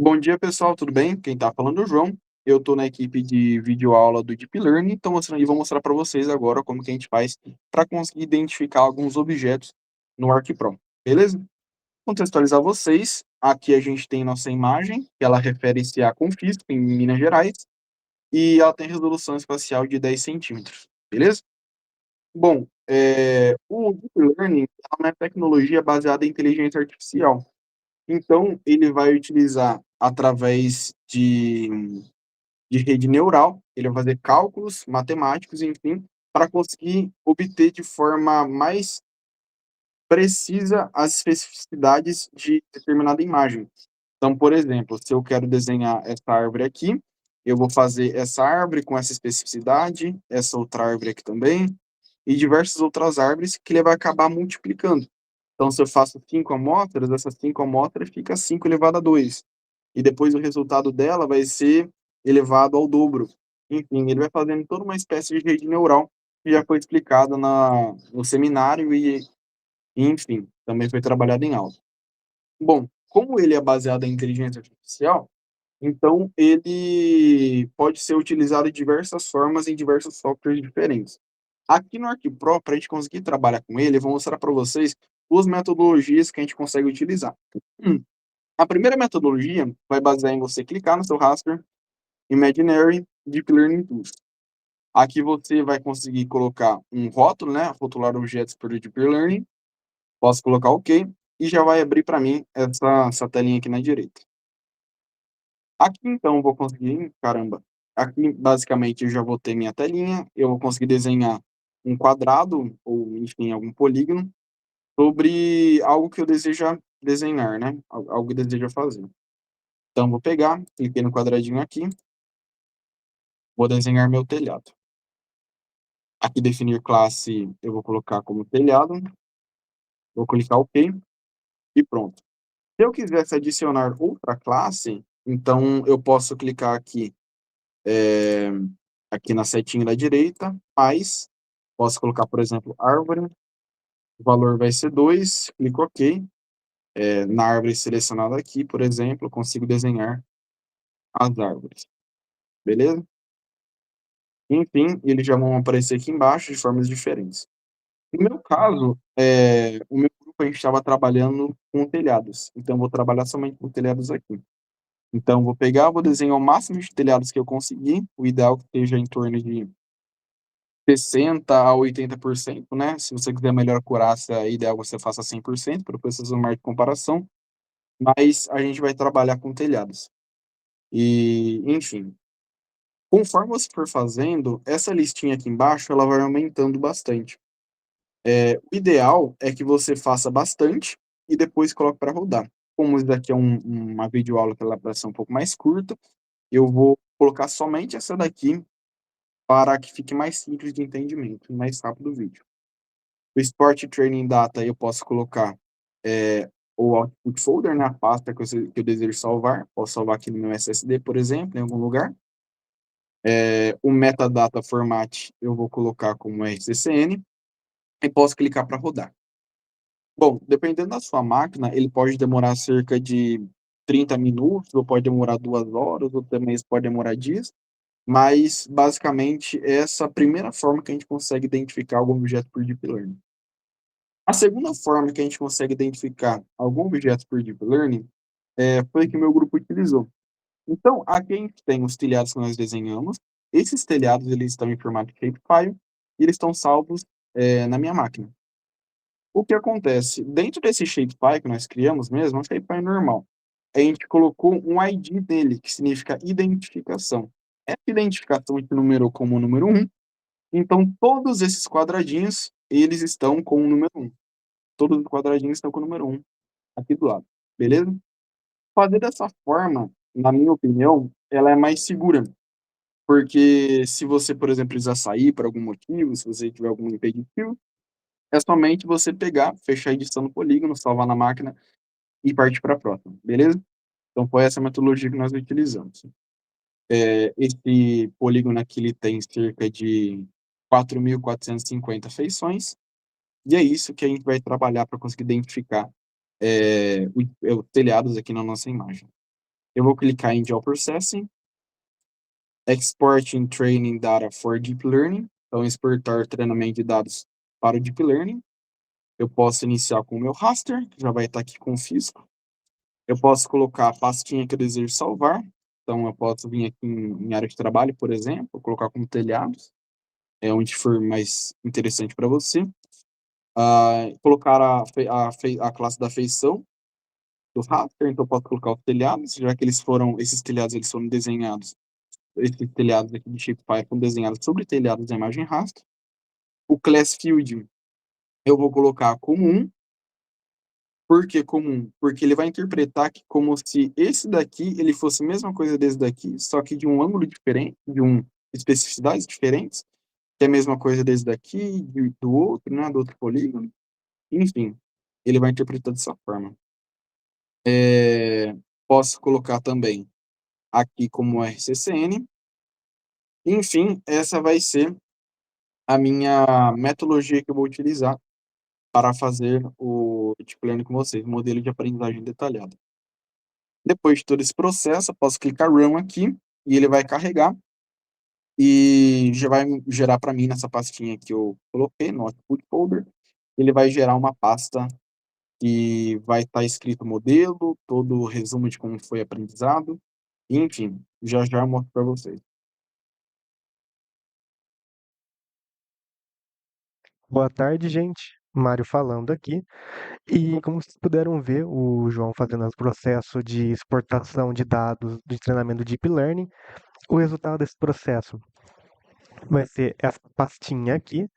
Bom dia, pessoal, tudo bem? Quem está falando é o João. Eu estou na equipe de videoaula do Deep Learning, então vou mostrar para vocês agora como que a gente faz para conseguir identificar alguns objetos no ArcPro, beleza? Contextualizar vocês, aqui a gente tem nossa imagem, que ela refere-se a Confisco, em Minas Gerais, e ela tem resolução espacial de 10 centímetros, beleza? Bom, o Deep Learning é uma tecnologia baseada em inteligência artificial. Então, ele vai utilizar através de rede neural, ele vai fazer cálculos matemáticos, enfim, para conseguir obter de forma mais precisa as especificidades de determinada imagem. Então, por exemplo, se eu quero desenhar essa árvore aqui, eu vou fazer essa árvore com essa especificidade, essa outra árvore aqui também, e diversas outras árvores que ele vai acabar multiplicando. Então, se eu faço 5 amostras, essas 5 amostras fica 5 elevado a 2. E depois o resultado dela vai ser elevado ao dobro. Enfim, ele vai fazendo toda uma espécie de rede neural que já foi explicada no seminário e, enfim, também foi trabalhado em aula. Bom, como ele é baseado em inteligência artificial, então ele pode ser utilizado de diversas formas em diversos softwares diferentes. Aqui no ArcPro, para a gente conseguir trabalhar com ele, eu vou mostrar para vocês duas metodologias que a gente consegue utilizar. Hum, A primeira metodologia vai basear em você clicar no seu raster, Imaginary Deep Learning Tools. Aqui você vai conseguir colocar um rótulo, né? Rotular objetos por Deep Learning. Posso colocar OK e já vai abrir para mim essa telinha aqui na direita. Aqui então eu vou conseguir, caramba, aqui basicamente eu já vou ter minha telinha, eu vou conseguir desenhar um quadrado ou enfim algum polígono sobre algo que eu deseja desenhar, né? Algo que eu deseja fazer. Então vou pegar, cliquei no quadradinho aqui, vou desenhar meu telhado. Aqui definir classe eu vou colocar como telhado, vou clicar OK e pronto. Se eu quisesse adicionar outra classe, então eu posso clicar aqui, aqui na setinha da direita, mais, posso colocar, por exemplo, árvore, o valor vai ser 2, clico OK. Na árvore selecionada aqui, por exemplo, eu consigo desenhar as árvores, beleza? Enfim, eles já vão aparecer aqui embaixo de formas diferentes. No meu caso, o meu grupo a gente estava trabalhando com telhados, então eu vou trabalhar somente com telhados aqui. Então, vou pegar, vou desenhar o máximo de telhados que eu conseguir, o ideal que esteja em torno de 60 a 80%, né? Se você quiser melhor acurácia, é ideal você faça 100% para depois fazer uma margem de comparação, mas a gente vai trabalhar com telhados. E, enfim, conforme você for fazendo, essa listinha aqui embaixo, ela vai aumentando bastante. O ideal é que você faça bastante e depois coloque para rodar. Como isso daqui é uma videoaula que ela vai ser um pouco mais curta, eu vou colocar somente essa daqui para que fique mais simples de entendimento, mais rápido o vídeo. O Sport Training Data eu posso colocar o output folder, né, a pasta que eu desejo salvar. Posso salvar aqui no meu SSD, por exemplo, em algum lugar. O Metadata Format eu vou colocar como RCCN e posso clicar para rodar. Bom, dependendo da sua máquina, ele pode demorar cerca de 30 minutos, ou pode demorar 2 horas, ou também pode demorar dias, mas basicamente essa é a primeira forma que a gente consegue identificar algum objeto por Deep Learning. A segunda forma que a gente consegue identificar algum objeto por Deep Learning foi que o meu grupo utilizou. Então, aqui a gente tem os telhados que nós desenhamos. Esses telhados eles estão em formato shapefile e eles estão salvos na minha máquina. O que acontece? Dentro desse shapefile que nós criamos mesmo, é um shapefile normal, a gente colocou um ID dele, que significa identificação. Essa identificação a gente numerou como número 1, então todos esses quadradinhos, eles estão com o número 1. Todos os quadradinhos estão com o número 1 aqui do lado, beleza? Fazer dessa forma, na minha opinião, ela é mais segura, porque se você, por exemplo, precisar sair por algum motivo, se você tiver algum impeditivo, é somente você pegar, fechar a edição no polígono, salvar na máquina e partir para a próxima, beleza? Então foi essa metodologia que nós utilizamos. Esse polígono aqui ele tem cerca de 4.450 feições, e é isso que a gente vai trabalhar para conseguir identificar os telhados aqui na nossa imagem. Eu vou clicar em Geoprocessing, Exporting Training Data for Deep Learning, então exportar treinamento de dados para o Deep Learning. Eu posso iniciar com o meu raster, que já vai estar aqui com o Fisco. Eu posso colocar a pastinha que eu desejo salvar, então eu posso vir aqui em área de trabalho, por exemplo, colocar como telhados, onde for mais interessante para você. Colocar a classe da feição do raster, então eu posso colocar os telhados, já que esses telhados eles foram desenhados, esses telhados aqui do Shapefile foram desenhados sobre telhados da imagem raster. O class field eu vou colocar como 1. Por que comum? Porque ele vai interpretar que como se esse daqui ele fosse a mesma coisa desse daqui, só que de um ângulo diferente, especificidades diferentes, que é a mesma coisa desse daqui, do outro, né, do outro polígono. Enfim, ele vai interpretar dessa forma. Posso colocar também aqui como RCCN. Enfim, essa vai ser a minha metodologia que eu vou utilizar para fazer o Deep Learning com vocês, modelo de aprendizagem detalhada. Depois de todo esse processo, eu posso clicar Run aqui e ele vai carregar e já vai gerar para mim nessa pastinha que eu coloquei, no Output Folder, ele vai gerar uma pasta que vai estar escrito o modelo, todo o resumo de como foi aprendizado, enfim, já já eu mostro para vocês. Boa tarde, gente. Mário falando aqui. E como vocês puderam ver, o João fazendo o processo de exportação de dados de treinamento Deep Learning, o resultado desse processo vai ser essa pastinha aqui,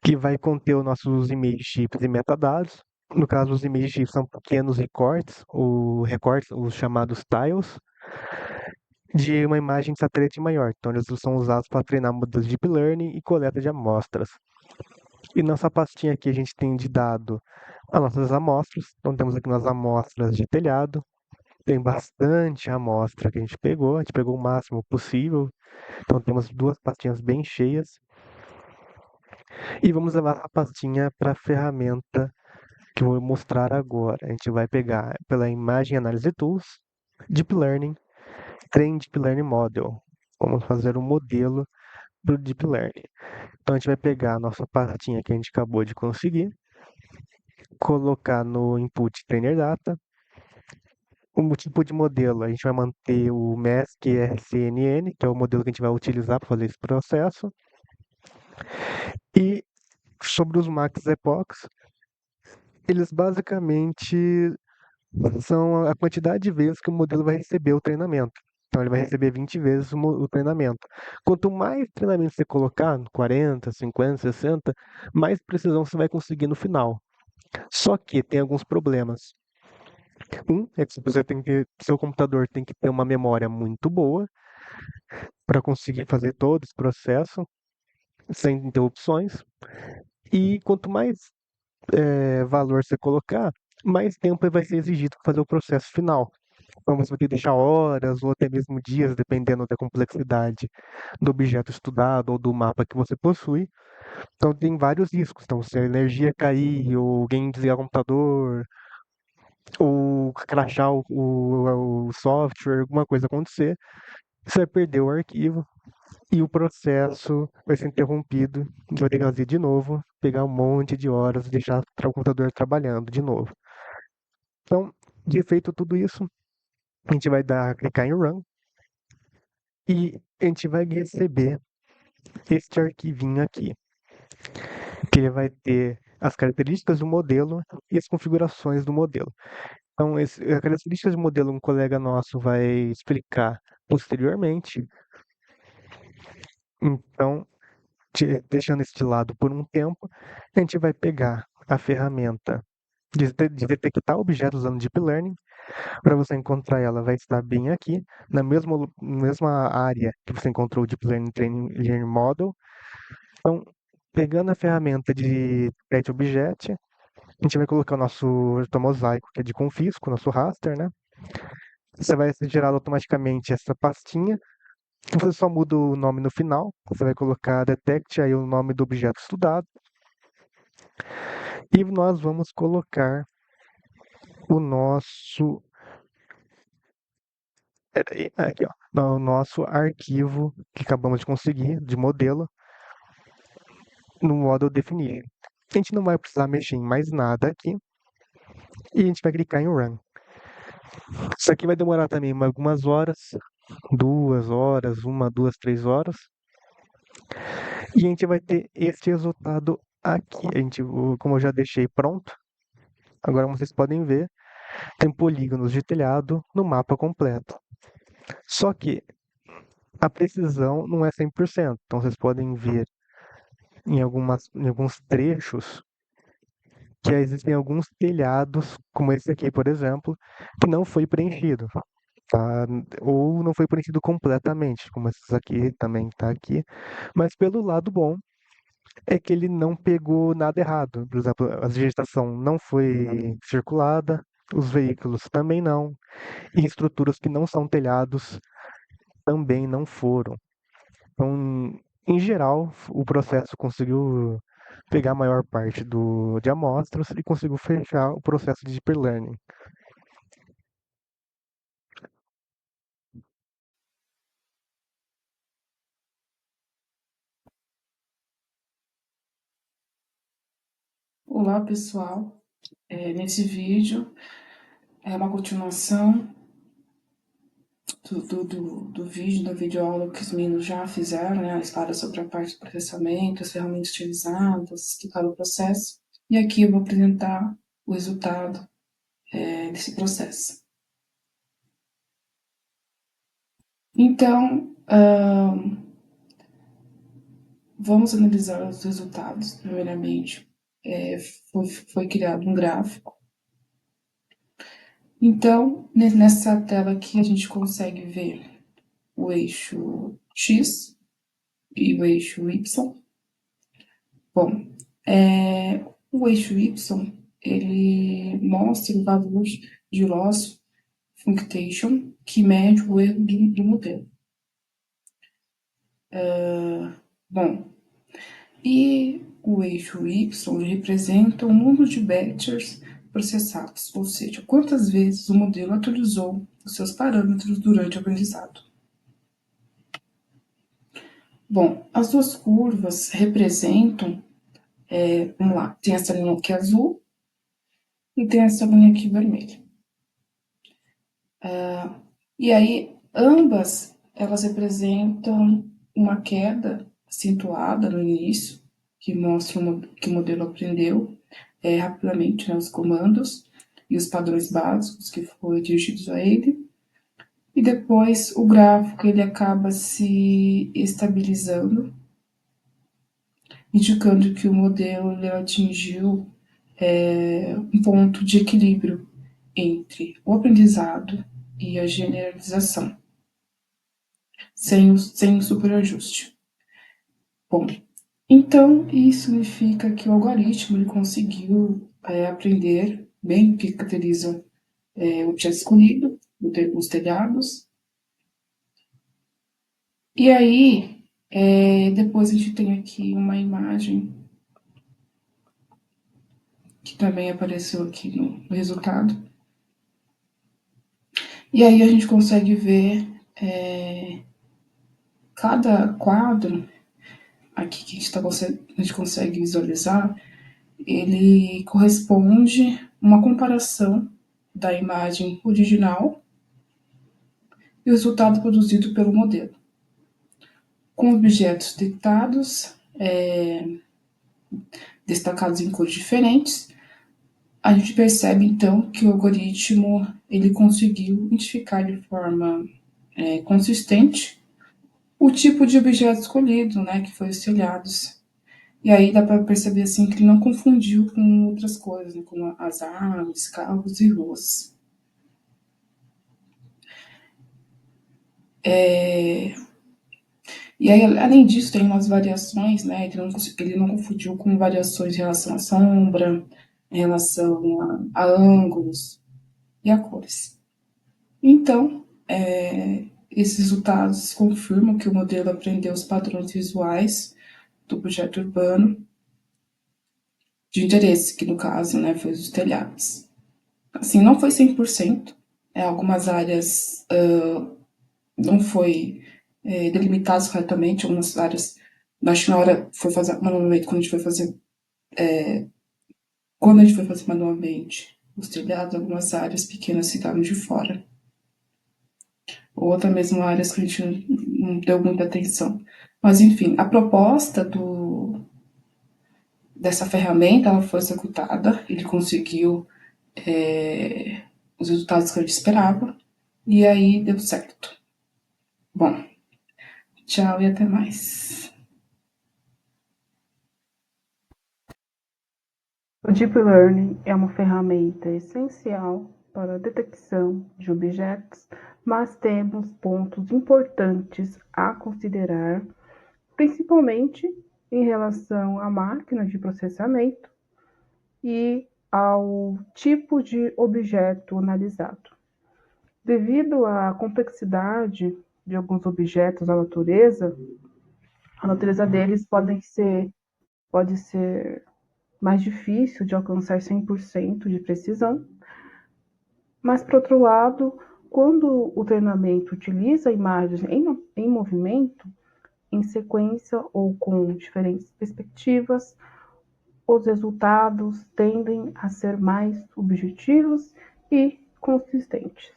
que vai conter os nossos image chips e metadados. No caso, os image chips são pequenos recortes, os chamados tiles, de uma imagem de satélite maior. Então, eles são usados para treinar modelos de Deep Learning e coleta de amostras. E nessa pastinha aqui a gente tem de dado as nossas amostras. Então temos aqui nas amostras de telhado. Tem bastante amostra que a gente pegou o máximo possível. Então temos duas pastinhas bem cheias. E vamos levar a pastinha para a ferramenta que eu vou mostrar agora. A gente vai pegar pela Imagem Análise Tools, Deep Learning, Train Deep Learning Model. Vamos fazer um modelo do Deep Learning. Então a gente vai pegar a nossa pastinha que a gente acabou de conseguir, colocar no input trainer data. O tipo de modelo, a gente vai manter o MESC RCNN, que é o modelo que a gente vai utilizar para fazer esse processo. E sobre os max epochs, eles basicamente são a quantidade de vezes que o modelo vai receber o treinamento. Então ele vai receber 20 vezes o treinamento. Quanto mais treinamento você colocar, 40, 50, 60, mais precisão você vai conseguir no final. Só que tem alguns problemas. Um é que seu computador tem que ter uma memória muito boa para conseguir fazer todo esse processo sem interrupções. E quanto mais valor você colocar, mais tempo vai ser exigido para fazer o processo final. Então você vai ter que deixar horas ou até mesmo dias, dependendo da complexidade do objeto estudado ou do mapa que você possui. Então tem vários riscos. Então, se a energia cair, ou alguém desligar o computador, ou crashar o software, alguma coisa acontecer, você vai perder o arquivo e o processo vai ser interrompido. A gente vai ter que fazer de novo, pegar um monte de horas e deixar o computador trabalhando de novo. Então, de feito tudo isso, a gente vai clicar em Run e a gente vai receber este arquivinho aqui, que ele vai ter as características do modelo e as configurações do modelo. Então, as características do modelo um colega nosso vai explicar posteriormente. Então, deixando isso de lado por um tempo, a gente vai pegar a ferramenta de detectar objetos usando Deep Learning. Para você encontrar ela, vai estar bem aqui, na mesma área que você encontrou o Deep Learning Training Learning Model. Então, pegando a ferramenta de Pet Object, a gente vai colocar o nosso mosaico, que é de confisco, nosso raster, né? Você vai ser gerado automaticamente essa pastinha. Você só muda o nome no final. Você vai colocar detect, aí o nome do objeto estudado. E nós vamos colocar o nosso Peraí, aqui, ó, no nosso arquivo que acabamos de conseguir, de modelo, no modo definir. A gente não vai precisar mexer em mais nada aqui e a gente vai clicar em Run. Isso aqui vai demorar também algumas horas, 2 horas, 1, 2, 3 horas, e a gente vai ter este resultado aqui. Como eu já deixei pronto, agora vocês podem ver, tem polígonos de telhado no mapa completo. Só que a precisão não é 100%. Então vocês podem ver em alguns trechos que existem alguns telhados, como esse aqui, por exemplo, que não foi preenchido, tá? Ou não foi preenchido completamente, como esses aqui também tá aqui. Mas pelo lado bom é que ele não pegou nada errado. Por exemplo, a vegetação não foi circulada, os veículos também não, e estruturas que não são telhados também não foram. Então, em geral, o processo conseguiu pegar a maior parte de amostras e conseguiu fechar o processo de deep learning. Olá, pessoal. Nesse vídeo é uma continuação do vídeo, da videoaula que os meninos já fizeram, né? Eles falam sobre a parte de processamento, as ferramentas utilizadas, explicar o processo. E aqui eu vou apresentar o resultado desse processo. Então, vamos analisar os resultados. Primeiramente, foi criado um gráfico. Então, nessa tela aqui, a gente consegue ver o eixo X e o eixo Y. Bom, o eixo Y, ele mostra o valor de loss function, que mede o erro do modelo. Bom, e o eixo Y representa o número de batches processados, ou seja, quantas vezes o modelo atualizou os seus parâmetros durante o aprendizado. Bom, as duas curvas representam, vamos lá, tem essa linha aqui azul e tem essa linha aqui vermelha. E aí, ambas, elas representam uma queda acentuada no início, que mostra que o modelo aprendeu rapidamente, né, os comandos e os padrões básicos que foram dirigidos a ele. E depois o gráfico ele acaba se estabilizando, indicando que o modelo ele atingiu um ponto de equilíbrio entre o aprendizado e a generalização, sem o superajuste. Bom, então isso significa que o algoritmo ele conseguiu aprender bem o que caracteriza o objeto escolhido, os telhados. E aí, depois a gente tem aqui uma imagem que também apareceu aqui no resultado. E aí a gente consegue ver cada quadro aqui que a gente consegue visualizar, ele corresponde a uma comparação da imagem original e o resultado produzido pelo modelo. Com objetos detectados, destacados em cores diferentes, a gente percebe então que o algoritmo ele conseguiu identificar de forma consistente o tipo de objeto escolhido, né, que foi os telhados. E aí dá para perceber assim que ele não confundiu com outras coisas, né, como as árvores, carros e ruas. E aí, além disso, tem umas variações, né? Ele não confundiu com variações em relação à sombra, em relação a ângulos e a cores. Então, esses resultados confirmam que o modelo aprendeu os padrões visuais do projeto urbano de interesse, que no caso, né, foi os telhados. Assim, não foi 100%, algumas áreas não foi delimitados corretamente algumas áreas. Acho que na hora foi fazer manualmente, quando a gente foi fazer manualmente os telhados, algumas áreas pequenas ficaram de fora. Ou até mesmo áreas que a gente não deu muita atenção. Mas, enfim, a proposta dessa ferramenta ela foi executada, ele conseguiu os resultados que ele esperava, e aí deu certo. Bom, tchau e até mais. O Deep Learning é uma ferramenta essencial para a detecção de objetos, mas temos pontos importantes a considerar, principalmente em relação à máquina de processamento e ao tipo de objeto analisado. Devido à complexidade de alguns objetos a natureza deles pode ser mais difícil de alcançar 100% de precisão, mas, por outro lado, quando o treinamento utiliza imagens em movimento, em sequência ou com diferentes perspectivas, os resultados tendem a ser mais objetivos e consistentes.